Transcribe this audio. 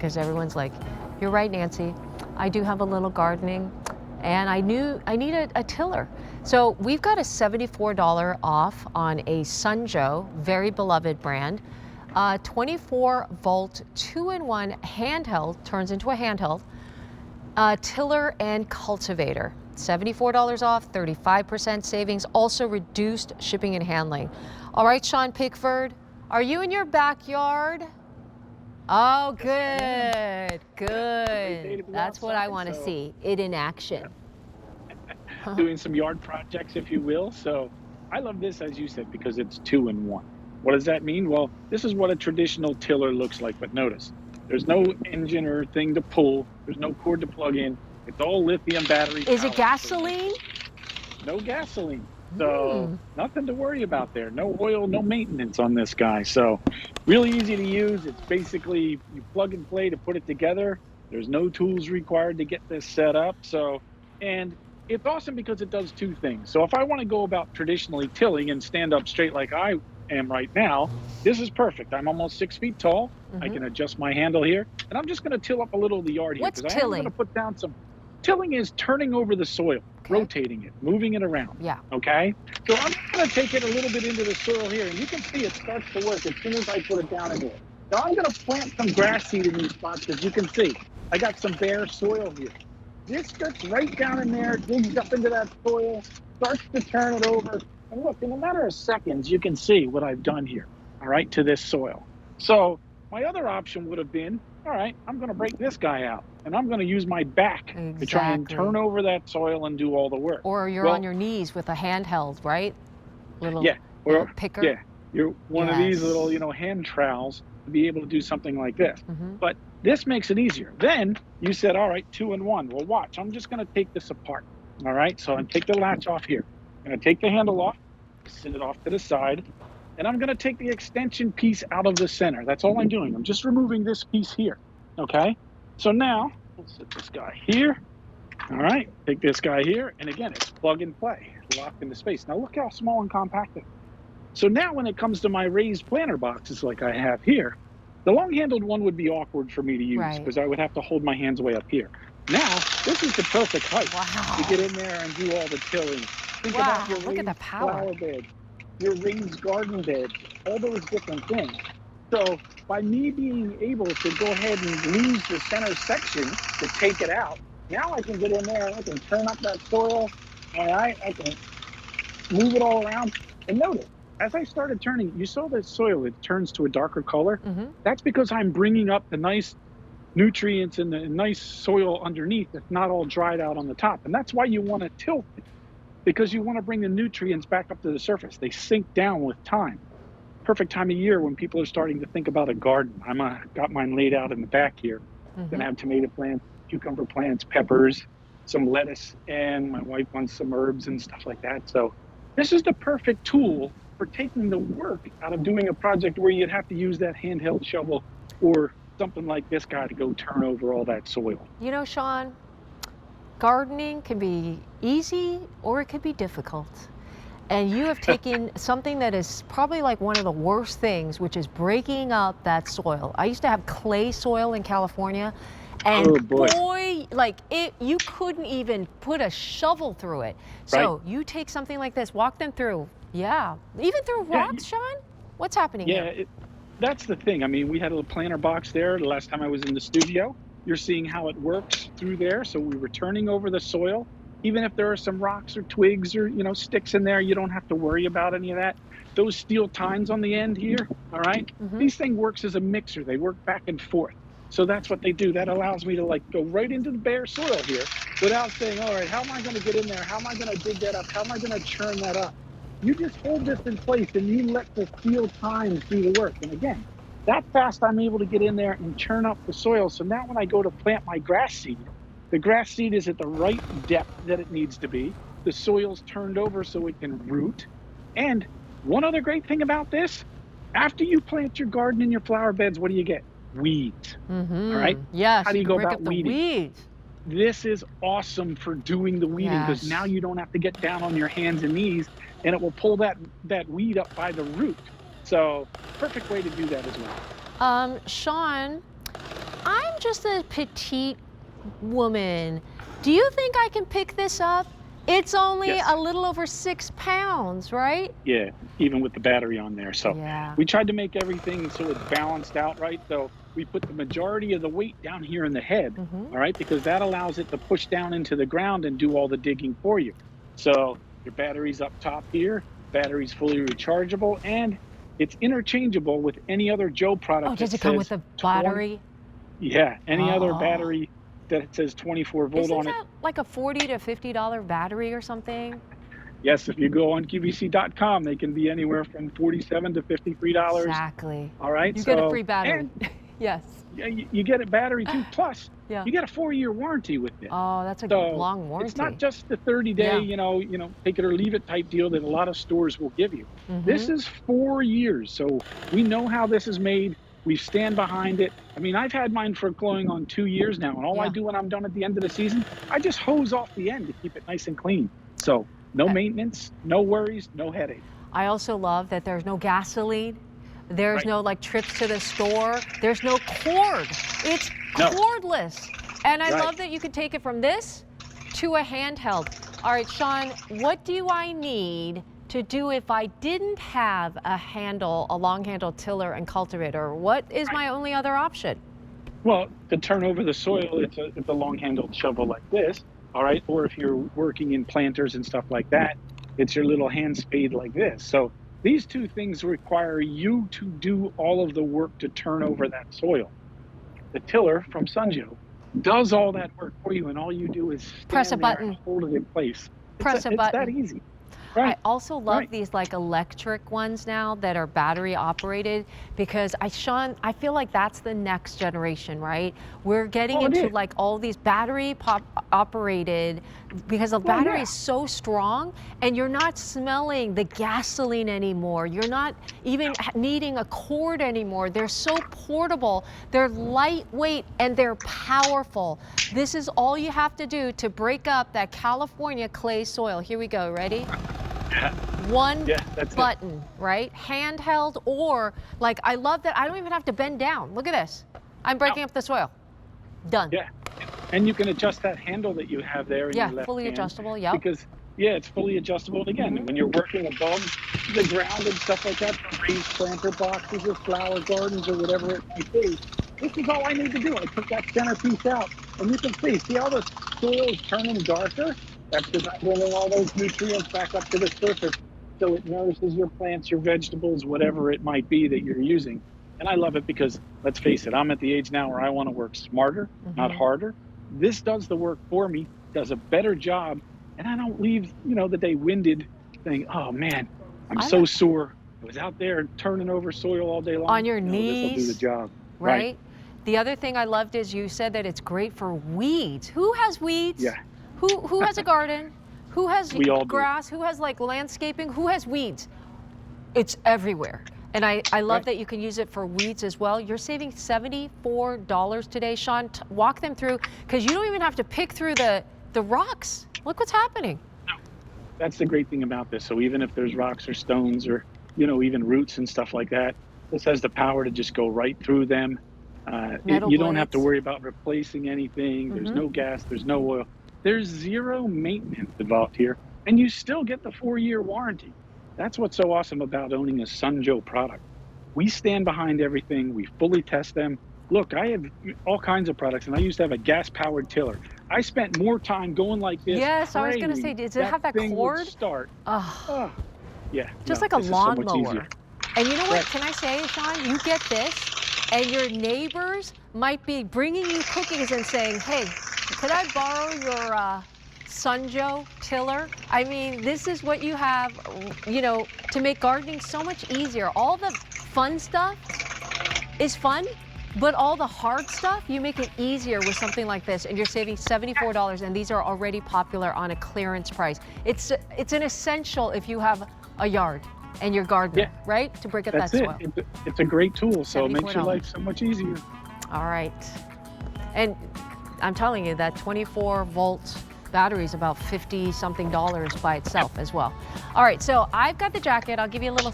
because everyone's like, you're right, Nancy. I do have a little gardening, and I need a tiller. So we've got a $74 off on a SunJoe, very beloved brand, 24-volt, 2-in-1 handheld, turns into a handheld, tiller and cultivator. $74 off, 35% savings, also reduced shipping and handling. All right, Sean Pickford, are you in your backyard? Oh, good, good. That's what I want to see, it in action. Doing some yard projects, if you will. So I love this, as you said, because it's 2-in-1. What does that mean? Well, this is what a traditional tiller looks like, but notice there's no engine or thing to pull. There's no cord to plug in. It's all lithium battery power. Is it gasoline? No gasoline. So nothing to worry about there. No oil, no maintenance on this guy. So really easy to use. It's basically you plug and play to put it together. There's no tools required to get this set up. So, and it's awesome because it does two things. So if I want to go about traditionally tilling and stand up straight like I am right now, this is perfect. I'm almost 6 feet tall. I can adjust my handle here, and I'm just going to till up a little of the yard here. What's tilling? I'm going to put down some. Tilling is turning over the soil, rotating it, moving it around. Yeah. Okay. So I'm going to take it a little bit into the soil here, and you can see it starts to work as soon as I put it down in here. Now I'm going to plant some grass seed in these spots, as you can see. I got some bare soil here. This gets right down in there, digs up into that soil, starts to turn it over. And look, in a matter of seconds, you can see what I've done here, all right, to this soil. So my other option would have been, all right, I'm going to break this guy out, and I'm going to use my back to try and turn over that soil and do all the work. Or you're on your knees with a handheld, right? Little, or picker. Yeah, you're one of these little, hand trowels to be able to do something like this. But this makes it easier. Then you said, all right, 2-in-1. Well, watch, I'm just going to take this apart. All right, so I'm take the latch off here. I'm going to take the handle off, sit it off to the side, and I'm going to take the extension piece out of the center. That's all I'm doing. I'm just removing this piece here. Okay, so now we'll set this guy here. All right, take this guy here, and again, it's plug and play, locked into space. Now look how small and compact it is. So now when it comes to my raised planter boxes like I have here, the long-handled one would be awkward for me to use because I would have to hold my hands way up here. Now, this is the perfect height to get in there and do all the tilling. Think about your raised flower bed, your raised garden bed, all those different things. So by me being able to go ahead and lose the center section to take it out, now I can get in there and I can turn up that soil, and I can move it all around. And notice, as I started turning, you saw that soil, it turns to a darker color. That's because I'm bringing up the nice nutrients and the nice soil underneath that's not all dried out on the top. And that's why you want to tilt it, because you want to bring the nutrients back up to the surface. They sink down with time. Perfect time of year when people are starting to think about a garden. I'm got mine laid out in the back here. Gonna have tomato plants, cucumber plants, peppers, some lettuce, and my wife wants some herbs and stuff like that. So this is the perfect tool for taking the work out of doing a project where you'd have to use that handheld shovel or something like this guy to go turn over all that soil. You know, Sean, gardening can be easy or it could be difficult. And you have taken something that is probably like one of the worst things, which is breaking up that soil. I used to have clay soil in California, and boy, like you couldn't even put a shovel through it. So you take something like this, walk them through. Yeah, even through rocks, Sean? What's happening here? That's the thing. I mean, we had a little planter box there the last time I was in the studio. You're seeing how it works through there. So we were turning over the soil. Even if there are some rocks or twigs or, sticks in there, you don't have to worry about any of that. Those steel tines on the end here, all right? These things works as a mixer. They work back and forth. So that's what they do. That allows me to go right into the bare soil here without saying, all right, how am I going to get in there? How am I going to dig that up? How am I going to churn that up? You just hold this in place and you let the steel tines do the work. And again, that fast I'm able to get in there and churn up the soil. So now when I go to plant my grass seed, the grass seed is at the right depth that it needs to be. The soil's turned over so it can root. And one other great thing about this, after you plant your garden and your flower beds, what do you get? Weeds. All right? Yes. How do you go about weeding? Weeds. This is awesome for doing the weeding because now you don't have to get down on your hands and knees, and it will pull that weed up by the root. So perfect way to do that as well. Sean, I'm just a petite woman. Do you think I can pick this up? It's only Yes. a little over 6 pounds, right? Yeah, even with the battery on there. So Yeah. we tried to make everything so it's balanced out, right? So we put the majority of the weight down here in the head, all right, because that allows it to push down into the ground and do all the digging for you. So your battery's up top here, battery's fully rechargeable, and it's interchangeable with any other Joe product. Oh, does that it come with says a battery? Yeah, any other Oh. battery that says 24 volt Isn't on it. that like a $40 to $50 battery or something? Yes, if you go on QVC.com, they can be anywhere from $47 to $53. Exactly. All right, You get a free battery. and Yes. you get a battery too. Plus, Yeah. you get a 4-year warranty with it. Oh, that's a So long warranty. it's not just the 30-day, Yeah. take it or leave it type deal that a lot of stores will give you. This Mhm. is 4 years, so we know how this is made. We stand behind it. I mean, I've had mine for going on 2 years now, and all I Yeah. do when I'm done at the end of the season, I just hose off the end to keep it nice and clean. So no maintenance, no worries, no headache. I also love that there's no gasoline. There's Right. no like trips to the store. There's no cord. It's No. cordless. And I Right. love that you can take it from this to a handheld. All right, Sean, what do I need to do if I didn't have a long handle tiller and cultivator? What is my only other option? Well, to turn over the soil, it's a long-handled shovel like this, all right? Or if you're working in planters and stuff like that, it's your little hand spade like this. So these two things require you to do all of the work to turn over that soil. The tiller from SunJoe does all that work for you, and all you do is Press a stand there button. and hold it in place. Press a It's that button. easy. I Right. also love Right. these like electric ones now that are battery operated because Sean, I feel like that's the next generation, right? We're getting Oh, it into is. like all these battery operated because the Well, battery yeah. is so strong and you're not smelling the gasoline anymore. You're not even needing a cord anymore. They're so portable, they're lightweight, and they're powerful. This is all you have to do to break up that California clay soil. Here we go, ready? Yeah. One Yeah, that's it. button, right? Handheld, or like, I love that I don't even have to bend down. Look at this. I'm breaking up the soil. Done. Yeah. And you can adjust that handle that you have there in Yeah, your left fully hand, adjustable, yep. Because, yeah, it's fully adjustable. And again, when you're working above the ground and stuff like that, for raised planter boxes or flower gardens or whatever it may be, this is all I need to do. I took that centerpiece out, and you can see how the soil is turning darker? That's because I'm bringing all those nutrients back up to the surface so it nourishes your plants, your vegetables, whatever it might be that you're using. And I love it because, let's face it, I'm at the age now where I want to work smarter, not harder. This does the work for me, does a better job, and I don't leave, the day winded saying, oh man, I'm so sore. I was out there turning over soil all day long. On your No, this'll do knees, the job. right? The other thing I loved is you said that it's great for weeds. Who has weeds? Yeah. Who has a garden? Who has We all do. grass? Who has like landscaping? Who has weeds? It's everywhere. And I love Right. that you can use it for weeds as well. You're saving $74 today, Sean. Walk them through, because you don't even have to pick through the rocks. Look what's happening. That's the great thing about this. So even if there's rocks or stones or, even roots and stuff like that, this has the power to just go right through them. You don't have to blades. worry about replacing anything. There's no gas, there's no oil. There's zero maintenance involved here, and you still get the 4-year warranty. That's what's so awesome about owning a SunJoe product. We stand behind everything. We fully test them. Look, I have all kinds of products, and I used to have a gas-powered tiller. I spent more time going like this. Yes, I was going to say, praying does it have that thing would cord? start. Oh, Oh, yeah. just no, like a this is so much lawnmower. easier. And you know what? Right. Can I say, Sean? You get this, and your neighbors might be bringing you cookies and saying, hey, could I borrow your SunJoe tiller? I mean, this is what you have, to make gardening so much easier. All the fun stuff is fun, but all the hard stuff, you make it easier with something like this, and you're saving $74, and these are already popular on a clearance price. It's an essential if you have a yard and you're gardening, right? To break up That's that it. soil. It's a great tool, so it makes your $74. life so much easier. All right. And I'm telling you that 24-volt battery is about $50-something by itself as well. All right, so I've got the jacket. I'll give you a little